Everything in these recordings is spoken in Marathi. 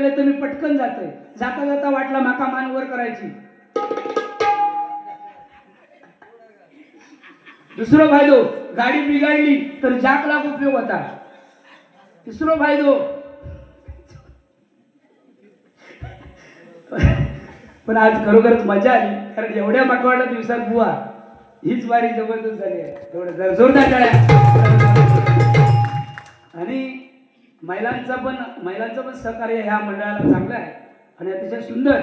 लागले तर मी पटकन जातोय. जाता जाता वाटला माका मान वर करायची. दुसरा फायदो गाडी बिघडली तर जाकला उपयोग होता. तिसरा फायदो पण आज खरोखरच मजा आली कारण एवढ्या माकवाडला दिवसात बुवा हीच वारी जबरदस्त झाली आहे. एवढं जोरदार टाळ्या. आणि महिलांचं पण सहकार्य ह्या मंडळाला चांगलं आहे आणि अतिशय सुंदर.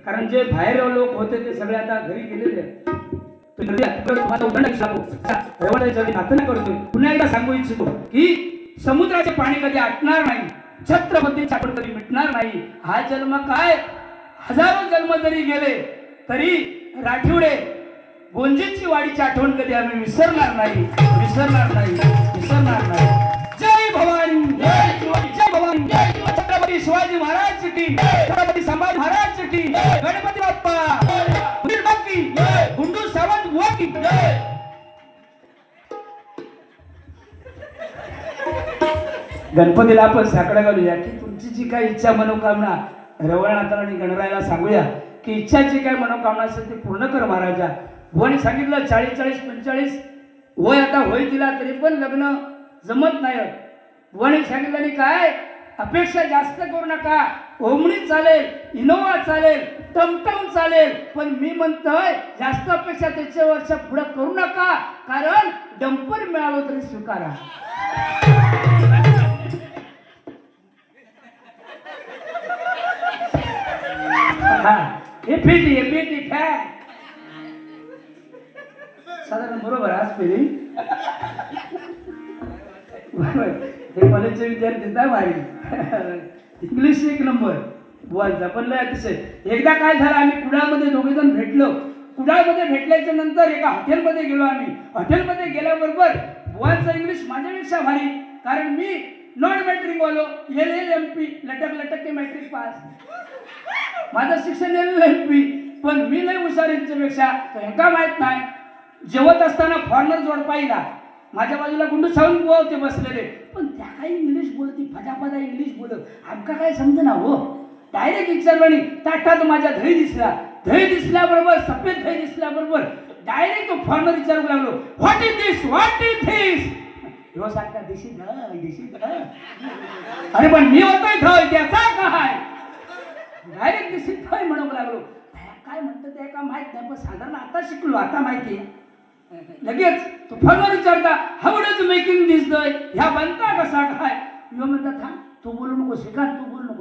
कारण जे बाहेर लोक होते ते सगळे आता घरी गेलेले आहेत. करतोय पुन्हा एकदा सांगू इच्छितो की समुद्राचे पाणी कधी आटणार नाही, छत्रपतीची आठवण कधी मिटणार नाही. हा जन्म काय हजारो जन्म जरी गेले तरी राठिवडे गोंजीची वाडीची आठवण कधी आम्ही विसरणार नाही. जय भवानी, जय भवानी. छत्रपती शिवाजी महाराज की, छत्रपती संभाजी महाराज की, गणपती बाप्पा की, गुंडू सावंत बुवा की. गणपतीला आपण साकडं घालूया की तुमची जी काही इच्छा मनोकामना रवळनाथाला आणि गणरायाला सांगूया की इच्छाची काय मनोकामना असेल ती पूर्ण कर महाराजा. बुवानी सांगितलं 40-45 वय आता होय तिला तरी पण लग्न जमत नाही. बुवानी सांगितलं आणि काय अपेक्षा जास्त करू नका. ओमणी चालेल, इनोवा चालेल, टमटम चालेल, पण मी म्हणतोय जास्त अपेक्षा त्याच्या वर्ष पुढे करू नका कारण डंपर मिळालं तरी स्वीकारा. हे पेटी फॅन साधारण बरोबर आज पेरी हे कॉलेजचे विद्यार्थी काय भारी इंग्लिश एक नंबर बोलचा पण लय अतिशय. एकदा काय झालं आम्ही कुडाळमध्ये दोघेजण भेटलो. कुडाळमध्ये भेटल्याच्या नंतर एका हॉटेलमध्ये गेलो. आम्ही हॉटेलमध्ये गेल्याबरोबर बुवांचं इंग्लिश माझ्यापेक्षा भारी कारण मी नॉन मॅट्रिक वालो LLMP लटक के मॅट्रिक पास. माझं शिक्षण LLMP पण मी लय हुशार यांच्यापेक्षा. का माहित नाही जेवत असताना फॉरनर जोड पाहिला माझ्या बाजूला गुंडू सावंत बुवा होते बसलेले पण त्या काही इंग्लिश बोलती फटाफटा इंग्लिश बोलत आमका काय समजना हो. डायरेक्ट विचारलं नाही ताटात माझ्या दही दिसल्याबरोबर सफेद दही दिसल्याबरोबर डायरेक्ट तो फॉरनर विचारू लागलो व्हॉट इज दिस ह्यो सांगता दिशी अरे पण मी होतोय थय त्याचा काय डायरेक्ट दिशी थय म्हणू लागलो. काय म्हणतं ते का माहित नाही पण साधारण आता शिकलो आता माहिती आहे. लगेच तो फॉरनर विचारता हाऊ डज मेकिंग दिस दय ह्या बनता कसा काय. ह्यो म्हणतात हा तू बोलू नको शिका तू बोलू नको